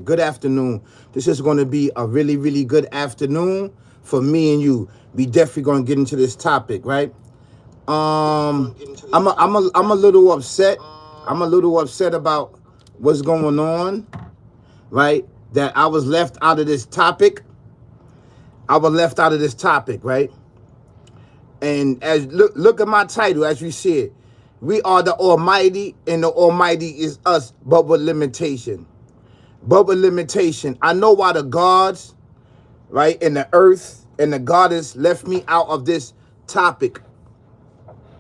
good afternoon. This is going to be a really, really good afternoon for me and you. We definitely going to get into this topic, right? I'm a little upset. I'm a little upset about what's going on, right? That I was left out of this topic. I was left out of this topic, right? And as look at my title, as you see it, we are the Almighty, and the Almighty is us, but with limitation. But with limitation. I know why the gods, right, and the earth and the goddess left me out of this topic.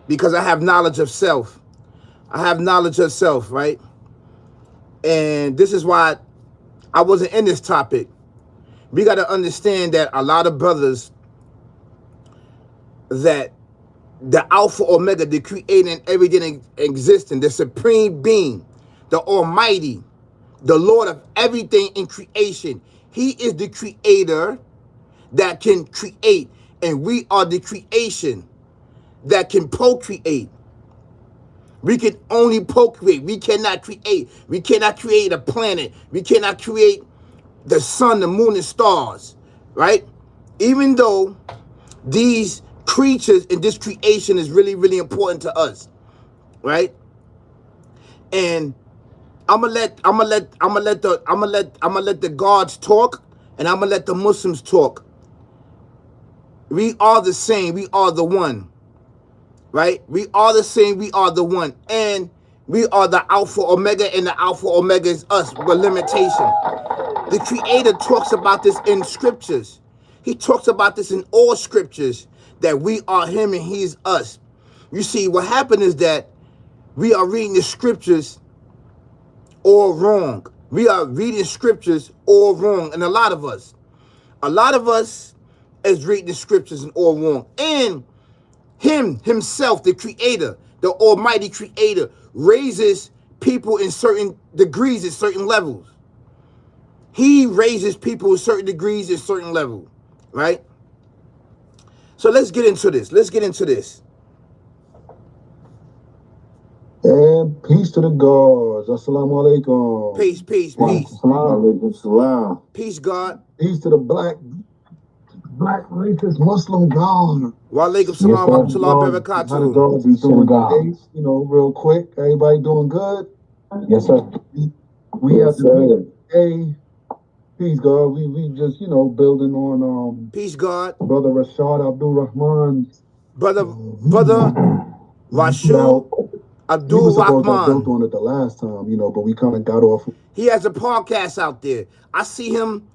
Because I have knowledge of self. I have knowledge of self, right? And this is why I wasn't in this topic. We got to understand that a lot of brothers, that the Alpha Omega, the creating everything existing, the supreme being, the Almighty, the Lord of everything in creation. He is the creator that can create, and we are the creation that can procreate. We can only procreate. We cannot create. We cannot create a planet. We cannot create the sun, the moon, and stars, right? Even though these creatures in this creation is really, really important to us, right? And I'm gonna let the gods talk, and I'm gonna let the Muslims talk. We are the same. We are the one, right? We are the same. We are the one, and we are the Alpha Omega, and the Alpha Omega is us with limitation. The Creator talks about this in scriptures. He talks about this in all scriptures, that we are Him and He is us. You see, what happened is that we are reading the scriptures all wrong. We are reading scriptures all wrong. And a lot of us is reading the scriptures and all wrong. And Him Himself, the Creator, the Almighty Creator, raises people in certain degrees at certain levels. He raises people in certain degrees at certain levels, right? So let's get into this. And peace to the gods. Assalamu alaikum. Peace. Salam. Peace, God. Peace to the black racist Muslim god. Wa alaikum salam wa rahmatullahi wa barakatuh. How the gods be doing today? You know, real quick. Everybody doing good? Yes, sir. We have to be peace, God. We just, building on peace, God. Brother Rashad Abdul Rahman. Brother Rashad Abdul Rahman. Built on it the last time, but we kind of got off. He has a podcast out there. I see him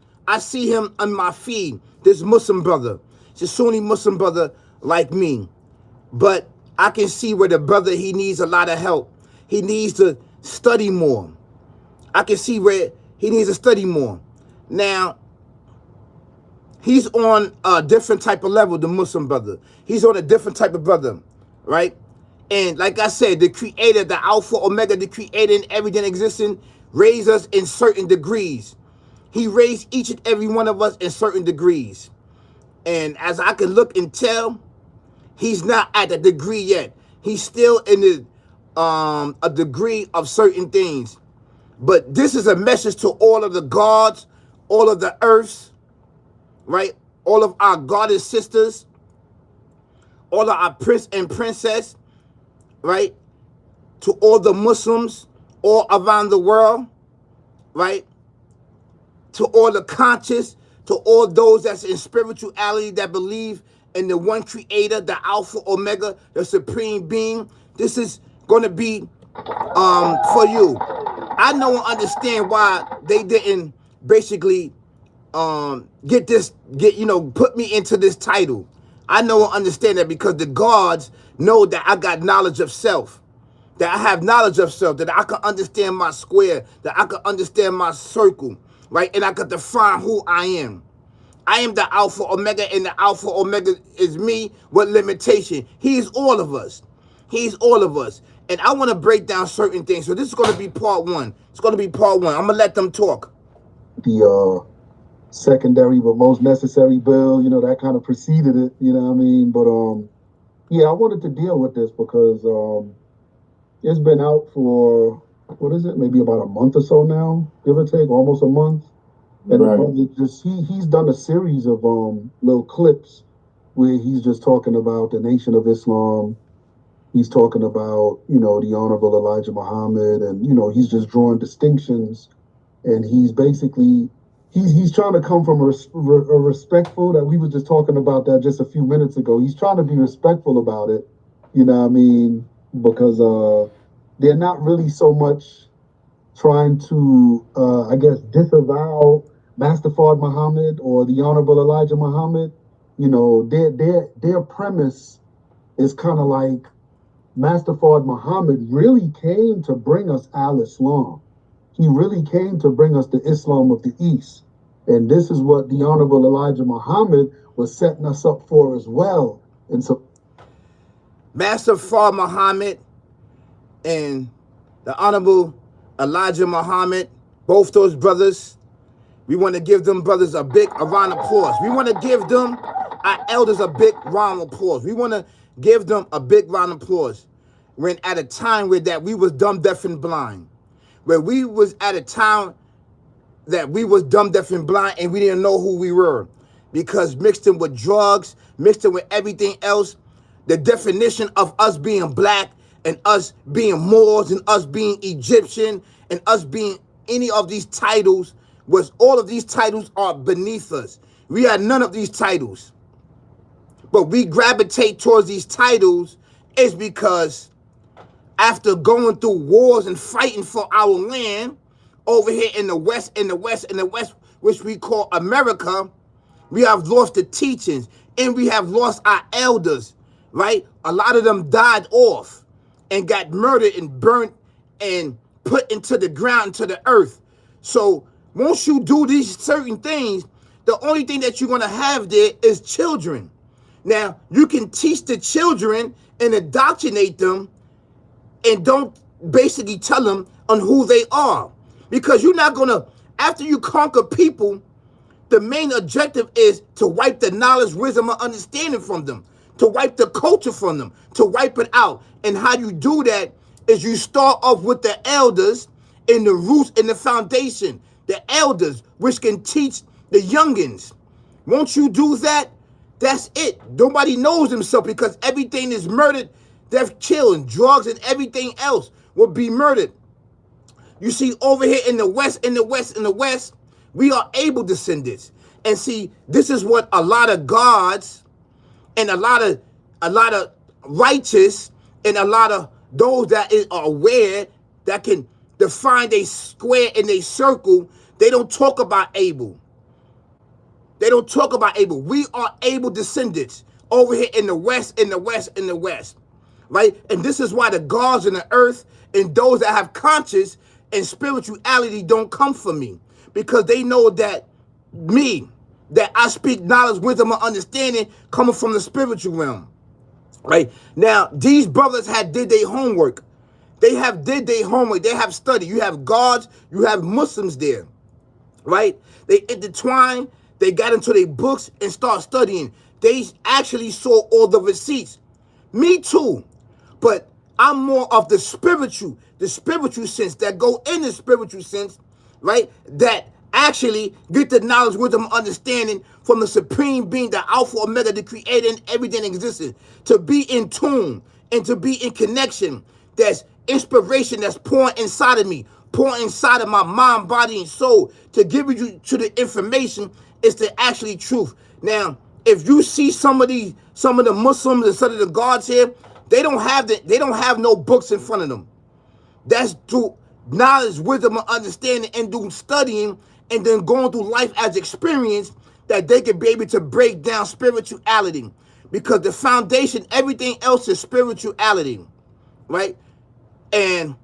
on my feed. This Muslim brother. It's a Sunni Muslim brother like me. But I can see where the brother, he needs a lot of help. He needs to study more. I can see where he needs to study more. Now, he's on a different type of level, the Muslim brother. He's on a different type of brother, right? And like I said, the Creator, the Alpha, Omega, the Creator and everything existing, raised us in certain degrees. He raised each and every one of us in certain degrees. And as I can look and tell, he's not at the degree yet. He's still in the a degree of certain things. But this is a message to all of the gods, all of the earths, right? All of our goddess sisters, all of our prince and princess, right? To all the Muslims all around the world, right? To all the conscious, to all those that's in spirituality that believe in the one Creator, the Alpha, Omega, the Supreme Being. This is going to be for you. I know and understand why they didn't basically put me into this title. I know and understand that because the gods know that I got knowledge of self, that I have knowledge of self, that I can understand my square, that I can understand my circle, right? And I can define who I am. I am the Alpha Omega, and the Alpha Omega is me with limitation. He is all of us. He's all of us. And I want to break down certain things. So this is going to be part one. It's going to be part one. I'm going to let them talk. The secondary but most necessary bill, that kind of preceded it, But I wanted to deal with this because it's been out for what is it? Maybe about a month or so now, give or take, almost a month. And the Right. brother just he's done a series of little clips where he's just talking about the Nation of Islam. He's talking about, the Honorable Elijah Muhammad, and he's just drawing distinctions, and he's basically he's trying to come from a respectful, that we were just talking about that just a few minutes ago. He's trying to be respectful about it, you know what I mean? Because they're not really so much trying to, I guess, disavow Master Fard Muhammad or the Honorable Elijah Muhammad. Their premise is kind of like Master Fard Muhammad really came to bring us al-Islam. He really came to bring us the Islam of the East. And this is what the Honorable Elijah Muhammad was setting us up for as well. And so Master Fard Muhammad and the Honorable Elijah Muhammad, both those brothers, we want to give them brothers a big round of applause. We want to give them, our elders, a big round of applause. We want to give them a big round of applause. When at a time where that we was dumb, deaf, and blind, where we was at a time that we was dumb, deaf, and blind, and we didn't know who we were, because mixed in with drugs, mixed in with everything else, the definition of us being black and us being Moors and us being Egyptian and us being any of these titles was all of these titles are beneath us. We had none of these titles. But we gravitate towards these titles is because after going through wars and fighting for our land over here in the West, which we call America, we have lost the teachings and we have lost our elders, right? A lot of them died off and got murdered and burnt and put into the ground, into the earth. So once you do these certain things, the only thing that you're going to have there is children. Now, you can teach the children and indoctrinate them and don't basically tell them on who they are. Because you're not going to, after you conquer people, the main objective is to wipe the knowledge, wisdom, and understanding from them, to wipe the culture from them, to wipe it out. And how you do that is you start off with the elders and the roots and the foundation, the elders, which can teach the youngins. Once you do that, that's it. Nobody knows themselves because everything is murdered, death, killing, drugs, and everything else will be murdered. You see, over here in the West, we are able to send this. And see, this is what a lot of gods and a lot of righteous and a lot of those that are aware that can define a square and a circle, they don't talk about Abel. They don't talk about Abel. We are able descendants over here in the West, right? And this is why the gods in the earth and those that have conscience and spirituality don't come for me, because they know that that I speak knowledge, wisdom, and understanding coming from the spiritual realm, right? Now, these brothers did their homework. They have studied. You have gods, you have Muslims there, right? They intertwined, they got into their books and start studying. They actually saw all the receipts. Me too, but I'm more of the spiritual sense, that go in the spiritual sense, right? That actually get the knowledge, wisdom, understanding from the supreme being, the Alpha, Omega, the creator, and everything existed. To be in tune and to be in connection. That's inspiration that's pouring inside of me, pouring inside of my mind, body, and soul. To give you to the information is the actually truth. Now, if you see some of the Muslims and some of the gods here, they don't have no books in front of them. That's through knowledge, wisdom, and understanding, and through studying, and then going through life as experience, that they can be able to break down spirituality. Because the foundation, everything else is spirituality, right? And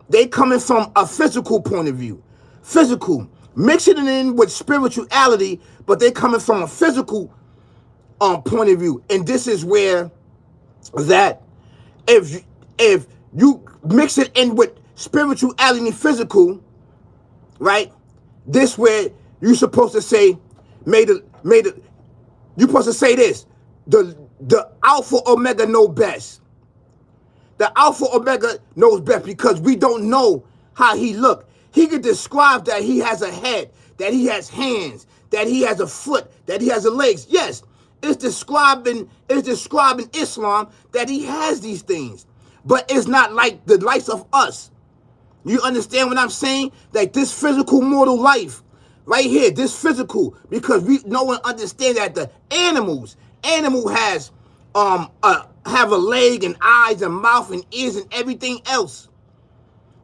they coming from a physical point of view. Physical. Mixing it in with spirituality, but they coming from a physical point of view. And this is where that if you mix it in with spirituality and physical, right? This where you're supposed to say, you're supposed to say this, the Alpha Omega know best. The Alpha Omega knows best, because we don't know how he looked. He could describe that he has a head, that he has hands, that he has a foot, that he has a legs. Yes, it's describing Islam that he has these things. But it's not like the likes of us. You understand what I'm saying? Like this physical mortal life right here, this physical, because we know and understand that the animal has have a leg and eyes and mouth and ears and everything else.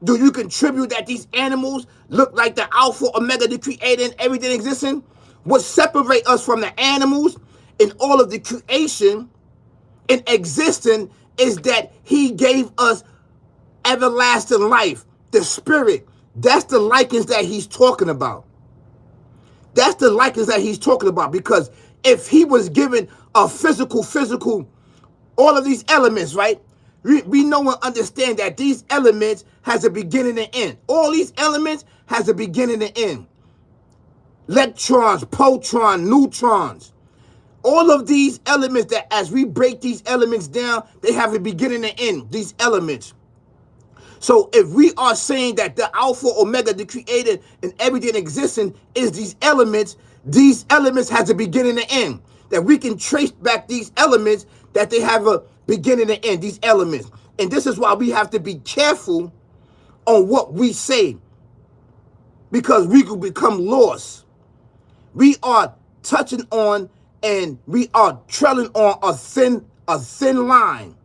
Do you contribute that these animals look like the Alpha, Omega, the creator, and everything existing? What separate us from the animals and all of the creation and existing is that he gave us everlasting life, the spirit. That's the likeness that he's talking about. That's the likeness that he's talking about. Because if he was given a physical, all of these elements, right? We know and understand that these elements has a beginning and end. All these elements has a beginning and end. Electrons, protons, neutrons. All of these elements that as we break these elements down, they have a beginning and end, these elements. So if we are saying that the Alpha, Omega, the creator, and everything existing is these elements has a beginning and end. That we can trace back these elements, that they have a beginning and end, these elements. And this is why we have to be careful on what we say, because we could become lost. We are touching on and we are treading on a thin line.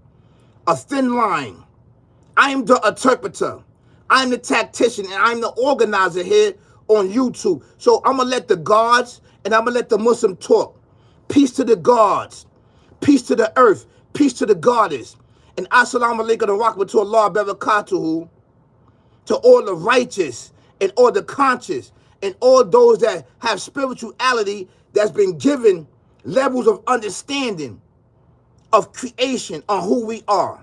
I am the interpreter. I'm the tactician, and I'm the organizer here on YouTube. So I'm going to let the gods and I'm going to let the Muslim talk. Peace to the gods. Peace to the earth. Peace to the goddess. And assalamu alaikum wa rahmatullahi wa barakatuhu to all the righteous and all the conscious and all those that have spirituality that's been given levels of understanding of creation on who we are.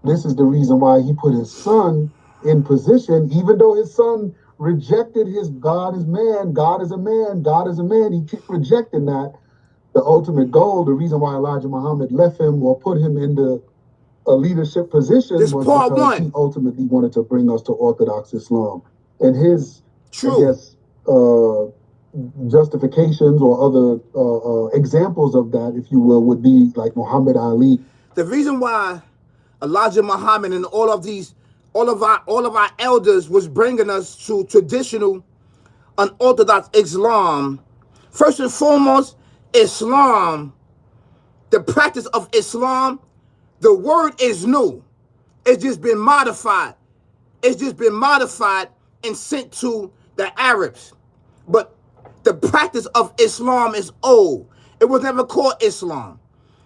This is the reason why he put his son in position, even though his son rejected his God is man, God is a man, God is a man. He kept rejecting that. The ultimate goal, the reason why Elijah Muhammad left him or put him into a leadership position was because he ultimately wanted to bring us to Orthodox Islam. And his, I guess, justifications or other examples of that, if you will, would be like Muhammad Ali. The reason why Elijah Muhammad and all of our elders was bringing us to traditional unorthodox Islam. First and foremost, Islam, the practice of Islam, the word is new. It's just been modified. It's just been modified and sent to the Arabs. But the practice of Islam is old. It was never called Islam.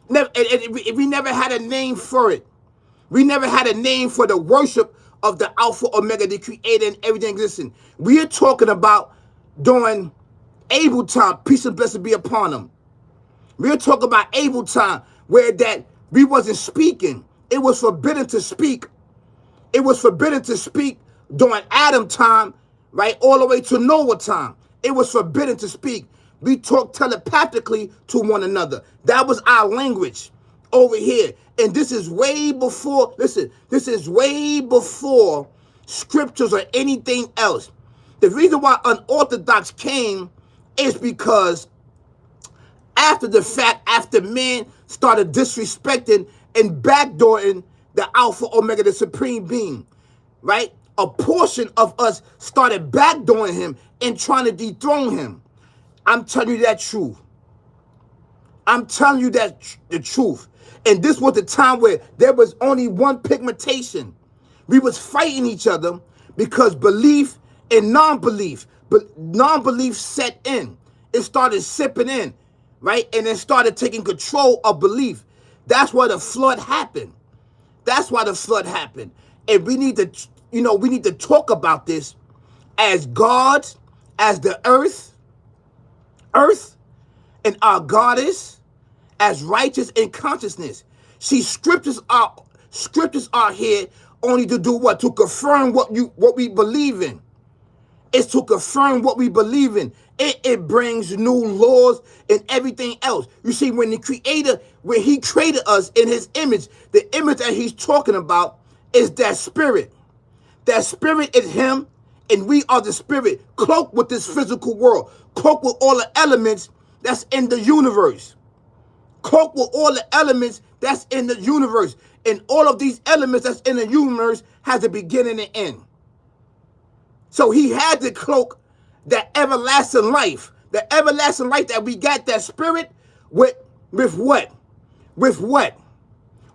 We never had a name for it. We never had a name for the worship of the Alpha, Omega, the creator, and everything existing. We are talking about during Abel time, peace and blessing be upon him. We are talking about Abel time, where that we wasn't speaking. It was forbidden to speak. It was forbidden to speak during Adam time, right, all the way to Noah time. It was forbidden to speak. We talked telepathically to one another. That was our language over here. And this is way before, listen, this is way before scriptures or anything else. The reason why unorthodox came is because after the fact, after men started disrespecting and backdooring the Alpha, Omega, the Supreme Being, right? A portion of us started backdooring him and trying to dethrone him. I'm telling you that truth. I'm telling you that the truth. And this was the time where there was only one pigmentation. We was fighting each other because belief and non-belief, but non-belief set in. It started sipping in, right? And it started taking control of belief. That's why the flood happened. That's why the flood happened. And we need to, we need to talk about this as God, as the earth, and our goddess, as righteous in consciousness. See, scriptures are here only to do what? To confirm what we believe in. It's to confirm what we believe in. It brings new laws and everything else. You see, when the Creator, when He created us in His image, the image that He's talking about is that spirit. That spirit is him, and we are the spirit, cloaked with this physical world, cloaked with all the elements that's in the universe. Cloaked with all the elements that's in the universe. And all of these elements that's in the universe has a beginning and end. So he had to cloak that everlasting life. The everlasting life that we got, that spirit, with what? With what?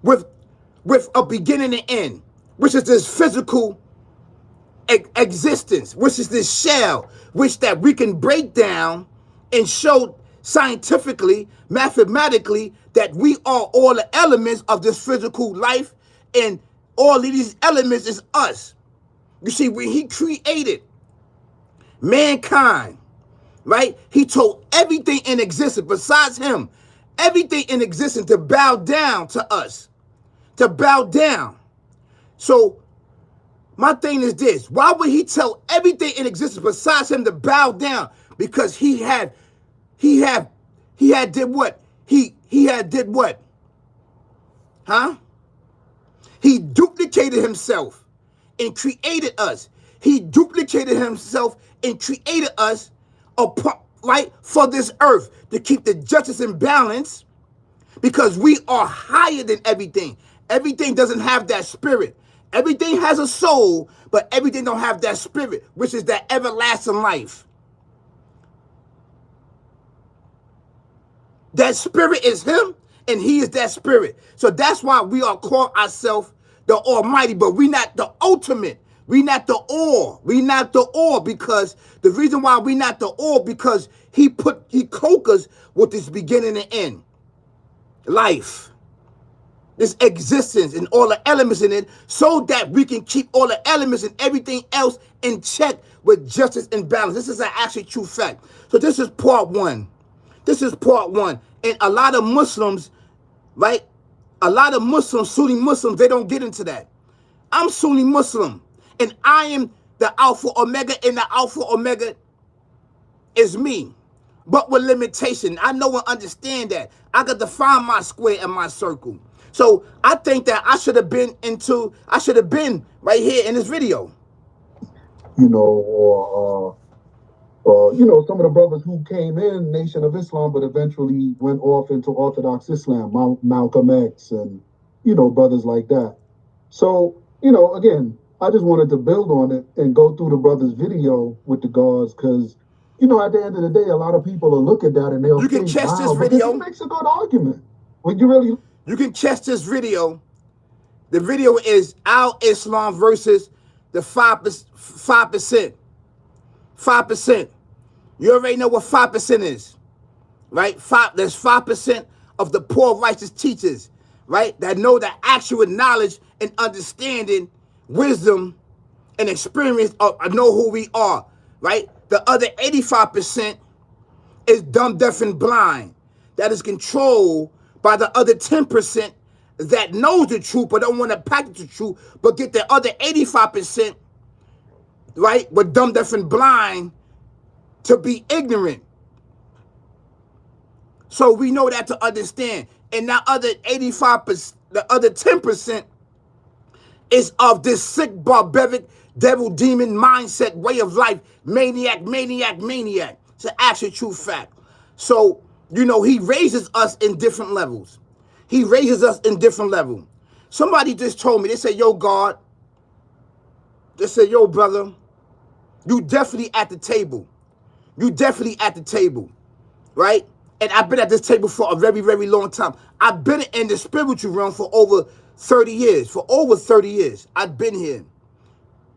With a beginning and end, which is this physical existence, which is this shell, which that we can break down and show scientifically, mathematically, that we are all the elements of this physical life, and all of these elements is us. You see, when he created mankind, right, he told everything in existence besides him, everything in existence, to bow down to us, to bow down. So my thing is this: why would he tell everything in existence besides him to bow down? Because he had did what? He had did what? Huh? He duplicated himself and created us. He duplicated himself and created us right for this earth, to keep the justice in balance, because we are higher than everything. Everything doesn't have that spirit. Everything has a soul, but everything don't have that spirit, which is that everlasting life. That spirit is him, and he is that spirit. So that's why we are called ourselves the Almighty, but we not the ultimate. We not the all. We not the all, because the reason why we not the all, because he cloaked us with this beginning and end. Life. This existence and all the elements in it, so that we can keep all the elements and everything else in check with justice and balance. This is an actually true fact. So this is part one. This is part one. And a lot of Muslims, right? A lot of Muslims, Sunni Muslims, they don't get into that. I'm Sunni Muslim, and I am the Alpha Omega, and the Alpha Omega is me, but with limitation. I know and understand that. I got to find my square and my circle. So I think that I should have been right here in this video. You know, or you know, some of the brothers who came in Nation of Islam, but eventually went off into Orthodox Islam, Malcolm X, and you know, brothers like that. So you know, again, I just wanted to build on it and go through the brother's video with the guards, because you know, at the end of the day, a lot of people will look at that and they'll think, check this video. He makes a good argument. When you really, you can check this video. The video is Al Islam versus the 5%. 5%. You already know what 5% is, right? There's 5% of the poor righteous teachers, right? That know the actual knowledge and understanding, wisdom, and experience of know who we are, right? The other 85% is dumb, deaf, and blind. That is controlled by the other 10% that knows the truth but don't want to practice the truth, but get the other 85%, right, with dumb, deaf, and blind to be ignorant. So we know that to understand. And that other 85%, the other 10% is of this sick, barbaric, devil, demon mindset, way of life, maniac. It's an actual true fact. So, you know, he raises us in different levels. He raises us in different levels. Somebody just told me, they said, yo, God, they said, yo, brother, you definitely at the table. You definitely at the table, right? And I've been at this table for a very, very long time. I've been in the spiritual realm for over 30 years. For over 30 years, I've been here,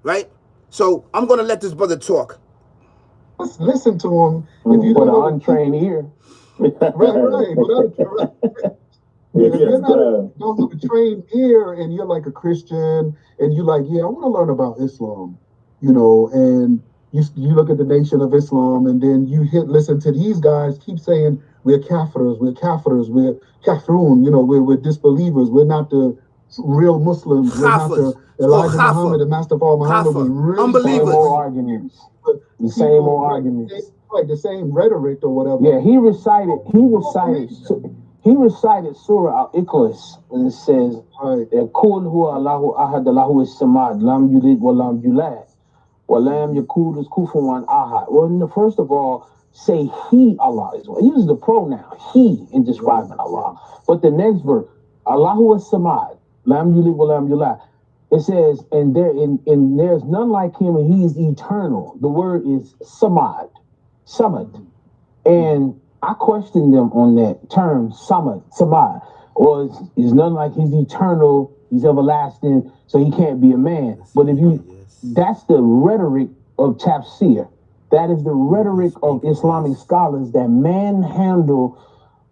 right? So I'm going to let this brother talk. Let's listen to him. If you don't an untrained ear. Right. If you're not, don't have a trained ear and you're like a Christian and you're like, yeah, I want to learn about Islam, you know, and you look at the Nation of Islam and then you listen to these guys keep saying we're kafirs, we're kafirun, you know, we're disbelievers, we're not the real Muslims, we're not the Elijah Muhammad, the Master of all Muhammad was really unbelievers. The same old arguments. Like the same rhetoric or whatever. Yeah, he recited he recited Surah Al-Ikhlas, and it says, Right. "Qul huwa Allahu ahad, Allahu as-samad, lam yulid wa lam yulad, wa lam yakul kufuwan ahad." Well, first of all, say He, Allah is one. Use the pronoun He in describing Allah. But the next verse, Allahu as-samad, lam yulid wa lam yulad. It says, and there's none like Him, and He is eternal. The word is samad, and I questioned them on that term, samad, or is none like He's eternal, He's everlasting, so He can't be a man. But that's the rhetoric of tafsir. That is the rhetoric of Islamic scholars that manhandle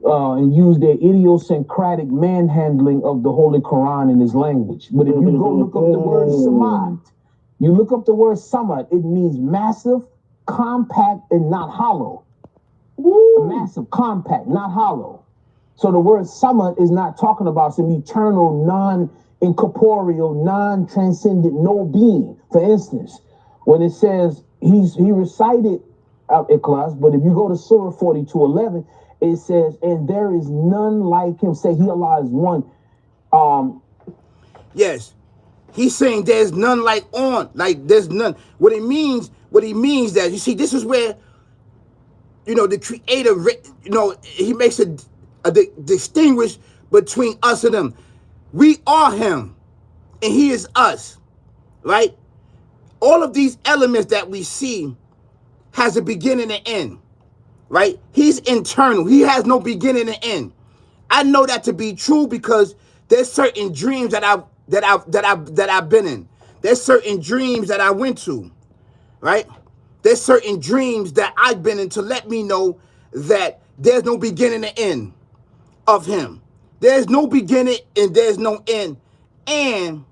and use their idiosyncratic manhandling of the Holy Quran in His language. But if you go look up the word samad, it means massive, compact, and not hollow. Massive, compact, not hollow. So the word samad is not talking about some eternal, non-incorporeal, non-transcendent, no being. For instance, when it says he recited Al-Ikhlas, but if you go to Surah 42:11, it says, and there is none like Him. Say He, Allah, is one. Yes. He's saying there's none there's none. What he means that, you see, this is where, the Creator, He makes a distinguish between us and Him. We are Him, and He is us, right? All of these elements that we see has a beginning and end, right? He's internal. He has no beginning and end. I know that to be true because there's certain dreams that I've been in. There's certain dreams that I went to, right? There's certain dreams that I've been in to let me know that there's no beginning and end of Him. There's no beginning and there's no end. And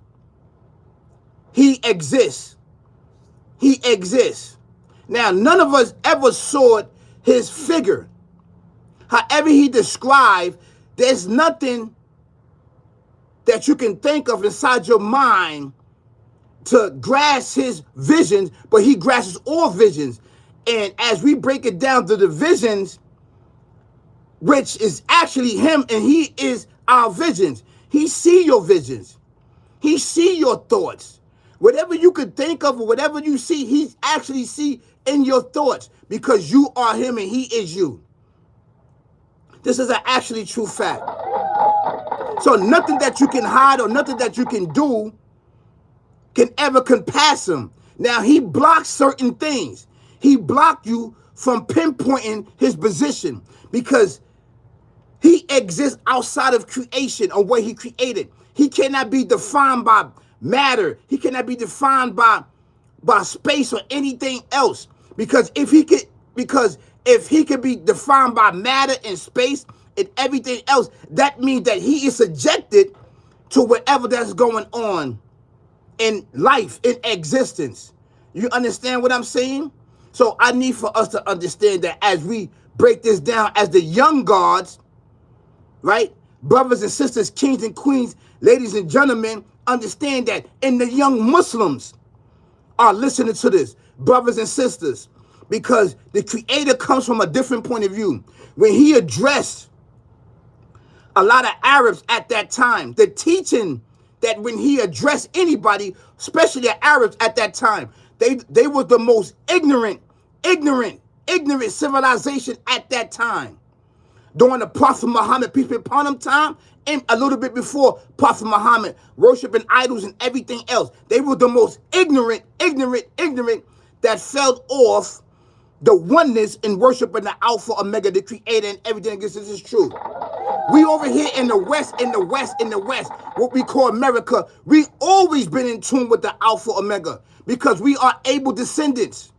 He exists. He exists. Now, none of us ever saw His figure. However He described, there's nothing that you can think of inside your mind to grasp His visions, but He grasps all visions. And as we break it down to the visions, which is actually Him, and He is our visions. He see your visions. He see your thoughts. Whatever you could think of or whatever you see, He actually see in your thoughts because you are Him and He is you. This is an actually true fact. So nothing that you can hide or nothing that you can do can ever compass Him. Now, He blocks certain things. He blocked you from pinpointing His position because He exists outside of creation or what He created. He cannot be defined by matter. He cannot be defined by space or anything else. Because if he could be defined by matter and space and everything else, that means that He is subjected to whatever that's going on in life, in existence. You understand what I'm saying? So I need for us to understand that as we break this down as the young gods, right? Brothers and sisters, kings and queens, ladies and gentlemen, understand that. And the young Muslims are listening to this, brothers and sisters, because the Creator comes from a different point of view. When He addressed a lot of Arabs at that time, the teaching that when He addressed anybody, especially the Arabs at that time, they were the most ignorant civilization at that time. During the Prophet Muhammad, peace be upon him, time, and a little bit before Prophet Muhammad, worshiping idols and everything else. They were the most ignorant that fell off the oneness in worshiping the Alpha Omega, the Creator, and everything. This is true. We over here in the West, what we call America, we always been in tune with the Alpha Omega because we are able descendants.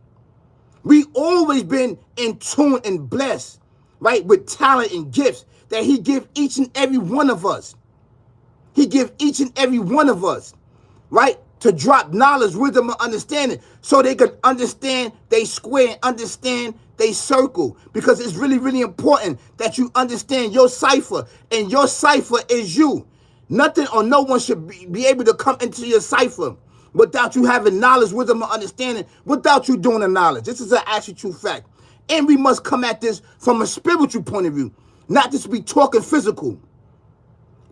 We always been in tune and blessed, right, with talent and gifts that He give each and every one of us. He give each and every one of us, right, to drop knowledge, wisdom, and understanding so they can understand they square and understand they circle. Because it's really, really important that you understand your cipher, and your cipher is you. Nothing or no one should be able to come into your cipher without you having knowledge, wisdom, and understanding, without you doing the knowledge. This is an actually true fact. And we must come at this from a spiritual point of view. not just be talking physical,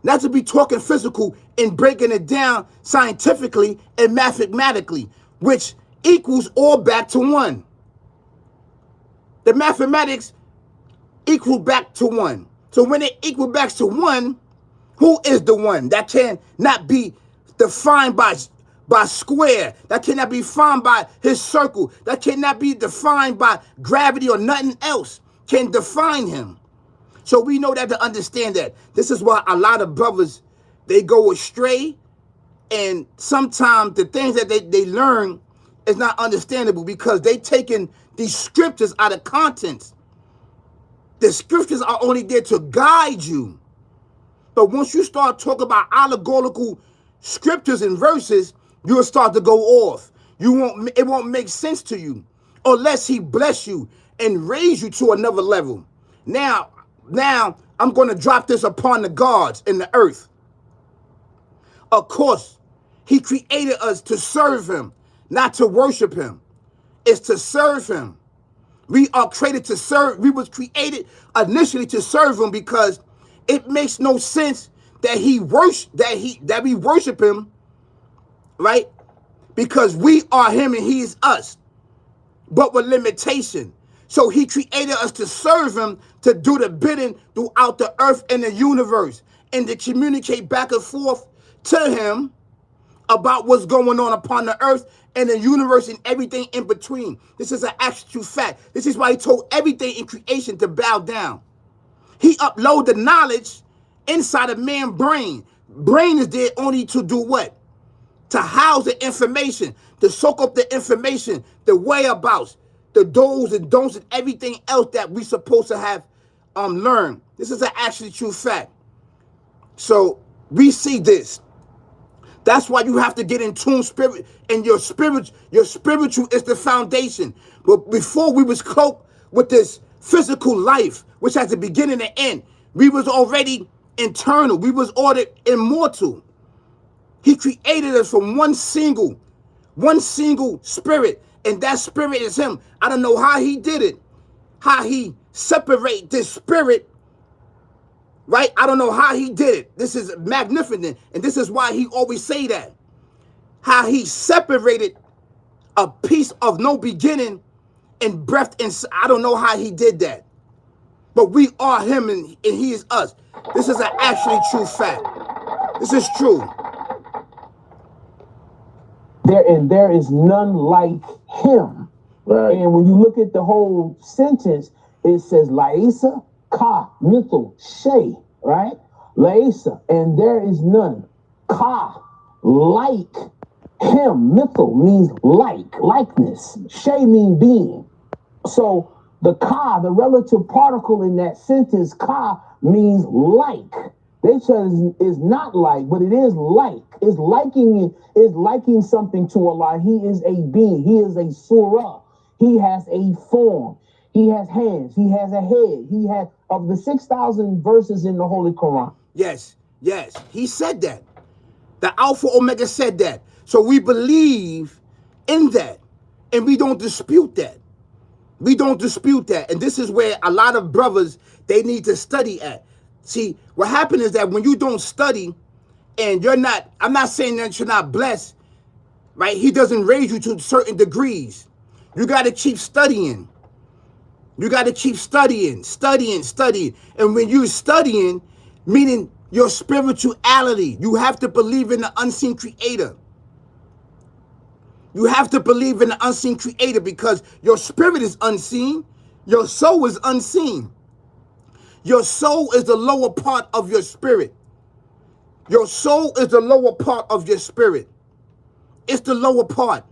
not to be talking physical and breaking it down scientifically and mathematically, which equals all back to one. The mathematics equal back to one. So when it equal back to one, who is the one? That cannot be defined by square. That cannot be defined by his circle. That cannot be defined by gravity or nothing else can define him. So we know that to understand that. This is why a lot of brothers, they go astray. And sometimes the things that they learn is not understandable because they taking these scriptures out of context. The scriptures are only there to guide you. But once you start talking about allegorical scriptures and verses, you'll start to go off. It won't make sense to you unless he bless you and raise you to another level. Now I'm going to drop this upon the gods in the earth. Of course, he created us to serve him, not to worship him. It's to serve him. We are created to serve. We was created initially to serve him because it makes no sense that we worship him, right? Because we are him and he is us, but with limitation. So he created us to serve him, to do the bidding throughout the earth and the universe, and to communicate back and forth to him about what's going on upon the earth and the universe and everything in between. This is an actual fact. This is why he told everything in creation to bow down. He uploaded the knowledge inside of man's brain. Brain is there only to do what? To house the information, to soak up the information, the whereabouts, the do's and don'ts and everything else that we supposed to have learned. This is an actually true fact. So we see this. That's why you have to get in tune spirit, and your spiritual is the foundation. But before we was cloaked with this physical life, which has a beginning and end, we was already internal. We was already immortal. He created us from one single spirit, and that spirit is him. I don't know how he did it, how he separate this spirit, right? I don't know how he did it. This is magnificent, and this is why he always say that. How he separated a piece of no beginning and breath, and I don't know how he did that. But we are him and he is us. This is an actually true fact. This is true. There is none like him. Right. And when you look at the whole sentence, it says Laisa, Ka, Mithil, Shay, right? Laisa, and there is none. Ka, like him. Mithil means likeness. Shay means being. So the Ka, the relative particle in that sentence, Ka, means like. They said is not like, but it is like. It's liking something to Allah. He is a being. He is a surah. He has a form. He has hands. He has a head. He has, of the 6,000 verses in the Holy Quran. Yes. He said that. The Alpha Omega said that. So we believe in that. And we don't dispute that. We don't dispute that. And this is where a lot of brothers, they need to study at. See, what happened is that when you don't study and you're not, I'm not saying that you're not blessed, right? He doesn't raise you to certain degrees. You got to keep studying. You got to keep studying. And when you're studying, meaning your spirituality, you have to believe in the unseen creator. You have to believe in the unseen creator because your spirit is unseen. Your soul is unseen. Your soul is the lower part of your spirit. Your soul is the lower part of your spirit. It's the lower part.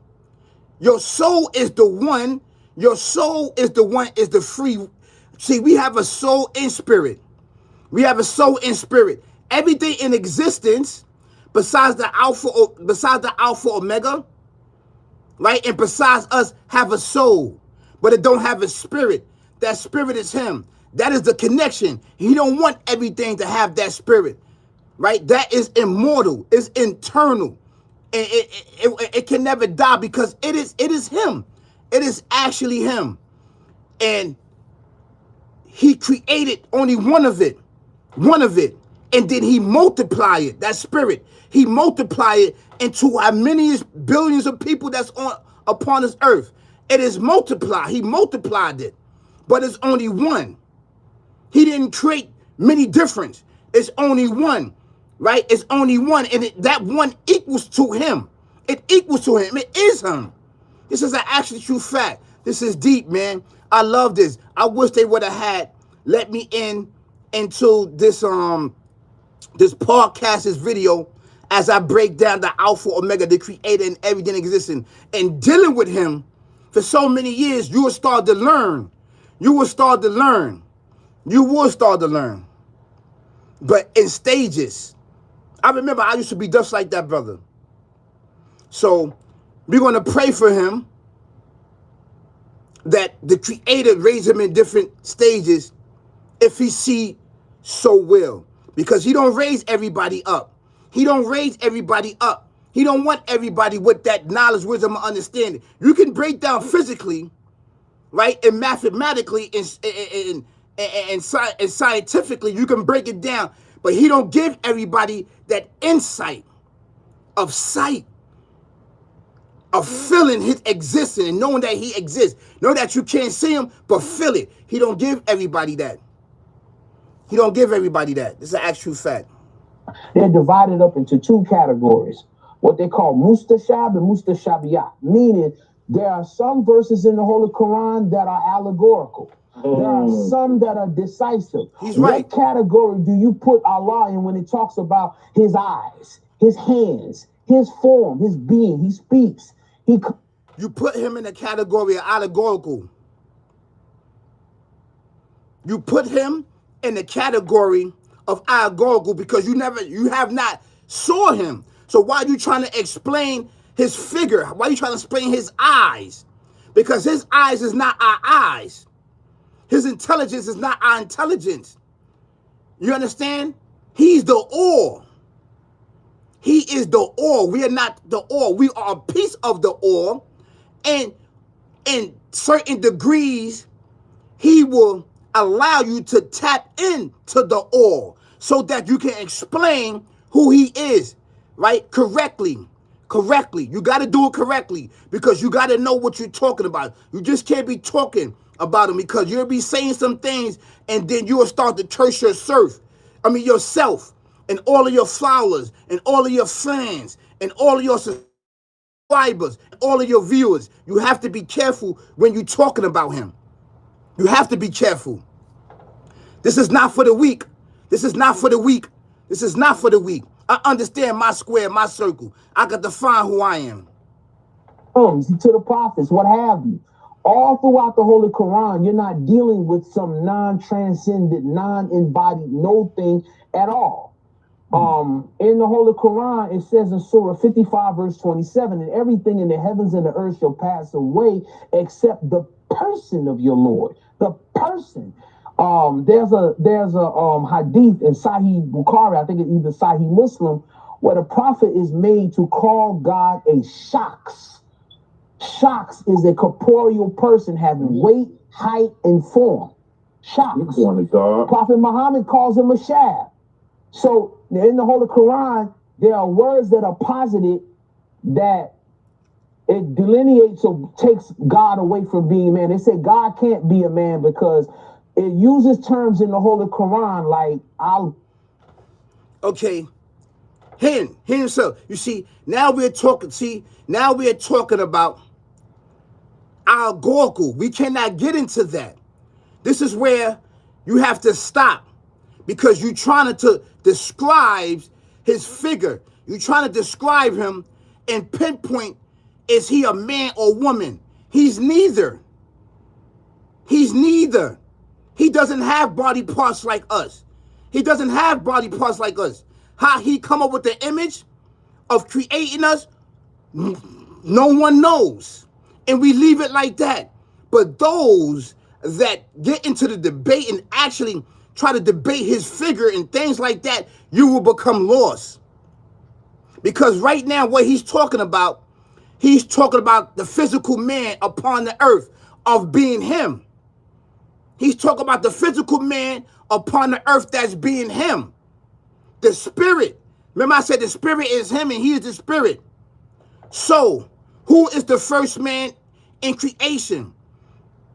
Your soul is the one. Your soul is the one, is the free. See, we have a soul and spirit. We have a soul and spirit. Everything in existence, besides the Alpha Omega, right? And besides us, have a soul, but it don't have a spirit. That spirit is him. That is the connection. He don't want everything to have that spirit, right? That is immortal. It's internal. And it can never die because it is him. It is actually him. And he created only one of it, and then he multiplied it, that spirit. He multiplied it into how many billions of people that's upon this earth. It is multiplied. He multiplied it, but it's only one. He didn't create many different. It's only one, right? It's only one, and that one equals to him. It equals to him. It is him. This is an actually true fact. This is deep, man. I love this. I wish they would have let me into this this podcast, this video, as I break down the Alpha Omega, the creator and everything existing, and dealing with him for so many years. You will start to learn. You will start to learn. You will start to learn. But in stages. I remember I used to be just like that, brother. So we're going to pray for him that the creator raise him in different stages if he see so will. Because he don't raise everybody up. He don't raise everybody up. He don't want everybody with that knowledge, wisdom, and understanding. You can break down physically, right, and mathematically and scientifically, you can break it down. But he don't give everybody that insight of sight, of feeling his existence and knowing that he exists. Know that you can't see him, but feel it. He don't give everybody that. He don't give everybody that. This is an actual fact. They're divided up into two categories, what they call mustashab and mustashabiyat, meaning there are some verses in the Holy Quran that are allegorical. There are some that are decisive. He's right. What category do you put Allah in when it talks about his eyes, his hands, his form, his being? He speaks. You put him in the category of allegorical. You put him in the category of allegorical because you have not saw him. So why are you trying to explain his figure? Why are you trying to explain his eyes? Because his eyes is not our eyes. His intelligence is not our intelligence. You understand? He's the all. He is the all. We are not the all. We are a piece of the all. And in certain degrees, he will allow you to tap into the all so that you can explain who he is, right? Correctly. You got to do it correctly because you got to know what you're talking about. You just can't be talking about him because you'll be saying some things and then you'll start to curse yourself and all of your followers and all of your fans and all of your subscribers and all of your viewers. You have to be careful when you're talking about him. You have to be careful. This is not for the weak. This is not for the weak. This is not for the weak. I understand my square, my circle. I got to find who I am. To the prophets, what have you. All throughout the Holy Quran, you're not dealing with some non-transcendent, non-embodied, no thing at all. In the Holy Quran, it says in Surah 55, verse 27, and everything in the heavens and the earth shall pass away except the person of your Lord. The person. There's a hadith in Sahih Bukhari, I think it's either Sahih Muslim, where the prophet is made to call God a shakhs. Shakhs is a corporeal person having weight, height, and form. Shakhs. Prophet Muhammad calls him a shab. So in the Holy Quran, there are words that are posited that it delineates or takes God away from being man. They say God can't be a man because it uses terms in the Holy Quran like Okay. Himself. You see, now we're talking about allegorical. We cannot get into that. This is where you have to stop because you're trying to describe his figure. You're trying to describe him and pinpoint, is he a man or woman? He's neither. He doesn't have body parts like us. How he come up with the image of creating us, no one knows. And we leave it like that. But those that get into the debate and actually try to debate his figure and things like that, you will become lost. Because right now what he's talking about the physical man upon the earth of being him. He's talking about the physical man upon the earth that's being him. The spirit. Remember I said the spirit is him and he is the spirit. So, who is the first man in creation?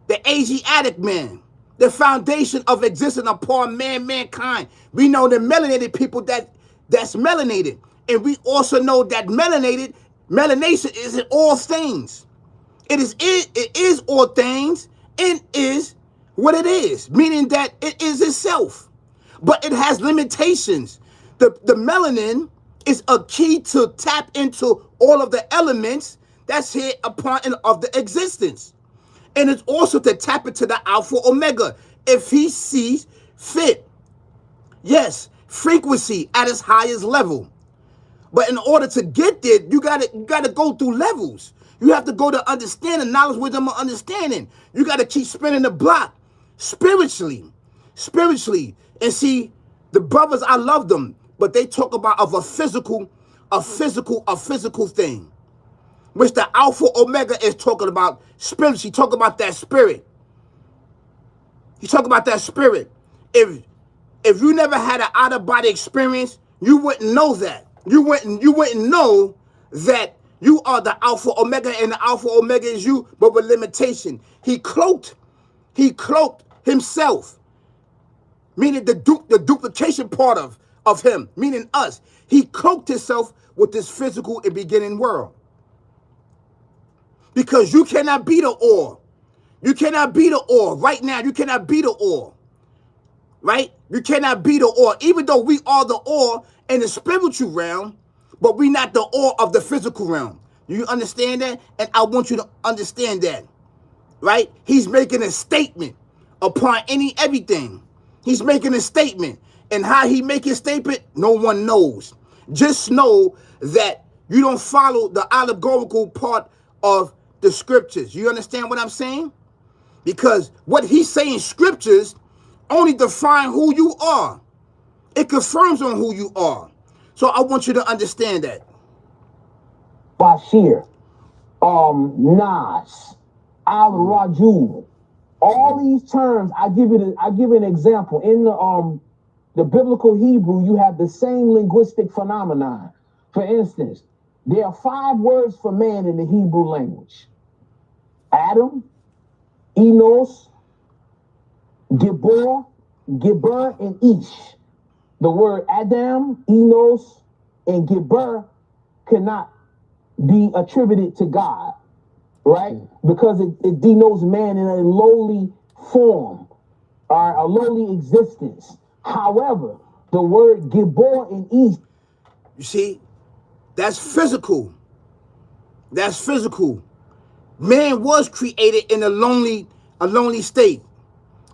The Asiatic man. The foundation of existence upon mankind. We know the melanated people that's melanated. And we also know that melanation is in all things. It is all things and is what it is, meaning that it is itself. But it has limitations. The melanin is a key to tap into all of the elements that's here upon of the existence. And it's also to tap into the Alpha Omega if he sees fit. Yes, frequency at its highest level. But in order to get there, you gotta go through levels. You have to go to understanding, knowledge, wisdom, and understanding. You gotta keep spinning the block spiritually. And see, the brothers, I love them, but they talk about of a physical thing. Which the Alpha Omega is talking about spiritually. Talk about that spirit. He talk about that spirit. If you never had an out-of-body experience, you wouldn't know that. You wouldn't know that you are the Alpha Omega and the Alpha Omega is you, but with limitation. He cloaked himself, meaning the duplication part of him, meaning us. He cloaked himself with this physical and beginning world. Because you cannot be the all. You cannot be the all. Right now, you cannot be the all. Right? You cannot be the all. Even though we are the all in the spiritual realm, but we're not the all of the physical realm. Do you understand that? And I want you to understand that. Right? He's making a statement upon everything. He's making a statement. And how he make his statement, no one knows. Just know that you don't follow the allegorical part of the scriptures. You understand what I'm saying? Because what he's saying, scriptures only define who you are. It confirms on who you are. So I want you to understand that. Bashir, Nas, Al-Rajul, all these terms, I give an example. In the biblical Hebrew, you have the same linguistic phenomenon. For instance, there are 5 words for man in the Hebrew language. Adam, Enos, Gibor, and Ish. The word Adam, Enos, and Gibor cannot be attributed to God, right? Because it denotes man in a lowly form or a lowly existence. However, the word Gibor and Ish. You see, that's physical. That's physical. Man was created in a lonely state.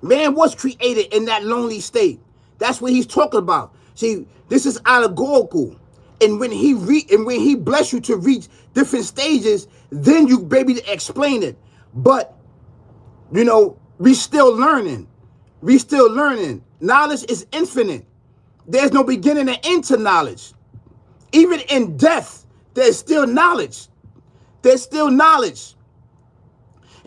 Man was created in that lonely state. That's what he's talking about. See, this is allegorical. And when he bless you to reach different stages, then you be able to explain it. But, you know, we still learning. Knowledge is infinite. There's no beginning and end to knowledge. Even in death, there's still knowledge.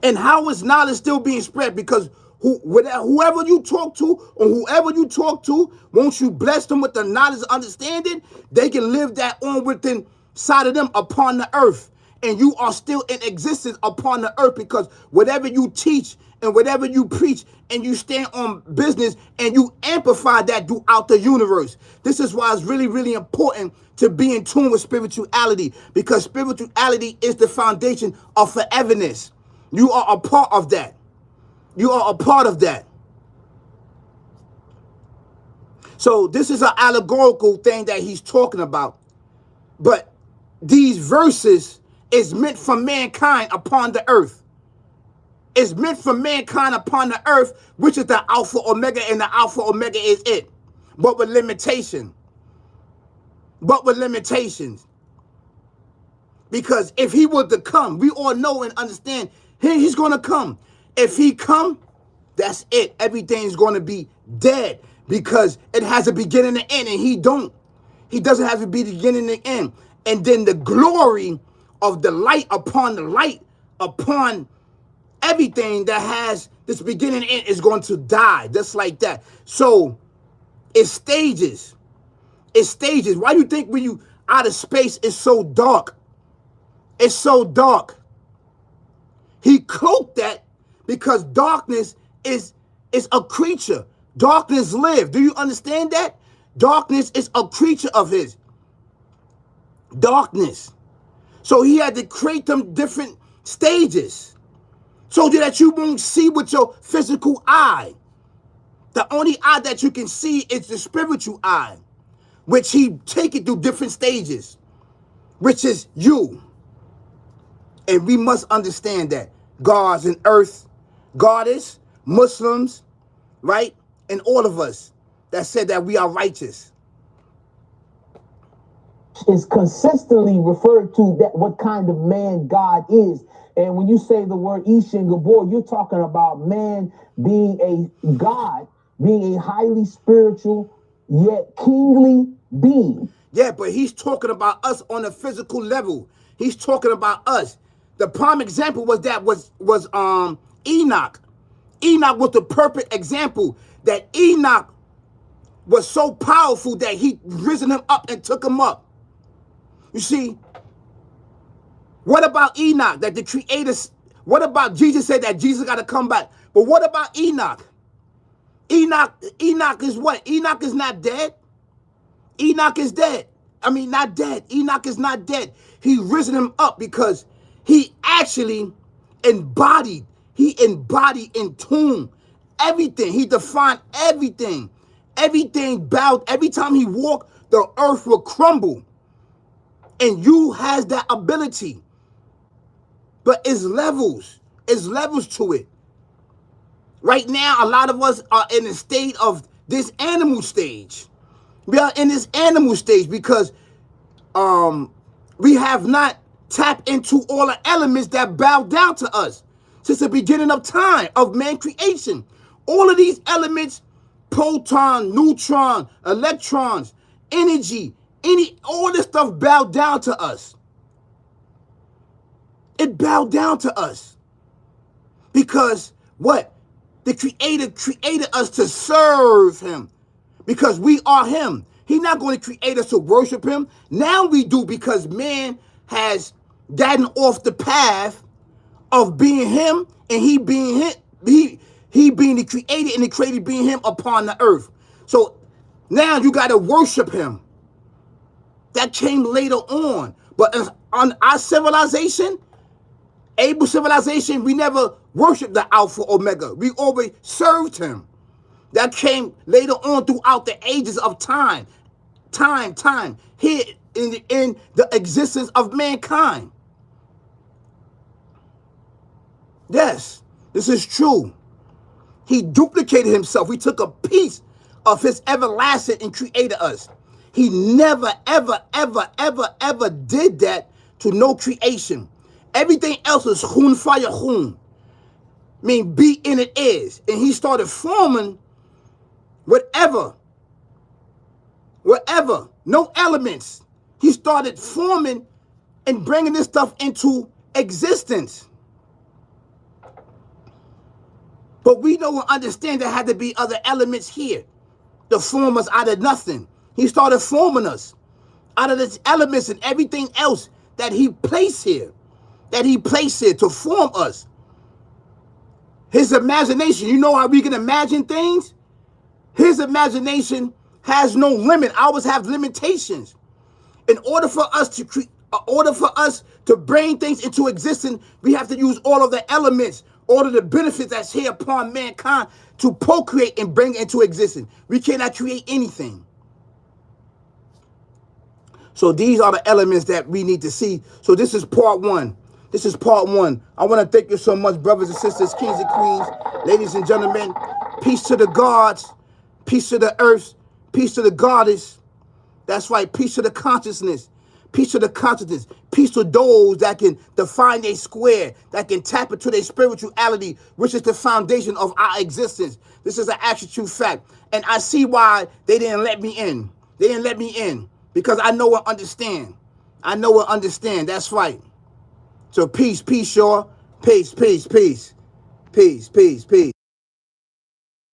And how is knowledge still being spread? Because whoever you talk to, once you bless them with the knowledge and understanding, they can live that on within side of them upon the earth. And you are still in existence upon the earth, because whatever you teach and whatever you preach and you stand on business and you amplify that throughout the universe. This is why it's really, really important to be in tune with spirituality, because spirituality is the foundation of foreverness. You are a part of that. So this is an allegorical thing that he's talking about. But these verses is meant for mankind upon the earth. It's meant for mankind upon the earth, which is the Alpha Omega, and the Alpha Omega is it. But with limitations. Because if he were to come, we all know and understand he's going to come. If he come, that's it. Everything's going to be dead, because it has a beginning and end, and he don't. He doesn't have to be the beginning and end. And then the glory of the light upon everything that has This beginning and end is going to die, just like that. So it's stages. It's stages. Why do you think when you out of space it's so dark? It's so dark. He cloaked that because darkness is a creature. Darkness lives. Do you understand that? Darkness is a creature of his. Darkness. So he had to create them different stages so that you won't see with your physical eye. The only eye that you can see is the spiritual eye, which he take it through different stages, which is you. And we must understand that gods and earth, goddess, Muslims, right? And all of us that said that we are righteous. Is consistently referred to that what kind of man God is. And when you say the word Ishin Gabor, you're talking about man being a God, being a highly spiritual yet kingly being. Yeah, but he's talking about us on a physical level. He's talking about us. The prime example was Enoch. Enoch was the perfect example that Enoch was so powerful that he risen him up and took him up. You see, what about Enoch? That the Creator, what about Jesus said that Jesus got to come back? But what about Enoch? Enoch is what? Enoch is not dead. Enoch is dead. I mean, not dead. Enoch is not dead. He risen him up because he actually embodied in tune everything. He defined everything. Everything bowed. Every time he walked, the earth will crumble. And you has that ability. But it's levels. It's levels to it. Right now, a lot of us are in a state of this animal stage. We are in this animal stage because we have not tapped into all the elements that bow down to us since the beginning of time, of man creation. All of these elements, proton, neutron, electrons, energy, all this stuff bowed down to us. It bowed down to us. Because what? The Creator created us to serve him. Because we are him. He's not going to create us to worship him. Now we do because man has gotten off the path of being him and he being him. He being the creator and the creator being him upon the earth. So now you got to worship him. That came later on. But on our civilization, Able civilization, we never worshiped the Alpha Omega. We always served him. That came later on throughout the ages of time. Here in the existence of mankind. Yes, this is true. He duplicated himself. He took a piece of his everlasting and created us. He never, ever did that to no creation. Everything else was hun fire hun. Mean be in it is. And he started forming whatever. No elements. He started forming and bringing this stuff into existence. But we know and understand there had to be other elements here to form us out of nothing. He started forming us out of the elements and everything else that he placed here. To form us. His imagination, you know how we can imagine things? His imagination has no limit. Ours have limitations. In order for us to bring things into existence, we have to use all of the elements, all of the benefits that's here upon mankind to procreate and bring into existence. We cannot create anything. So these are the elements that we need to see. So this is part one. I want to thank you so much, brothers and sisters, kings and queens, ladies and gentlemen. Peace to the gods, peace to the earth, peace to the goddess. That's right, peace to the consciousness, peace to those that can define their square, that can tap into their spirituality, which is the foundation of our existence. This is an actual true fact. And I see why they didn't let me in. Because I know and understand. That's right. So peace, y'all. Peace.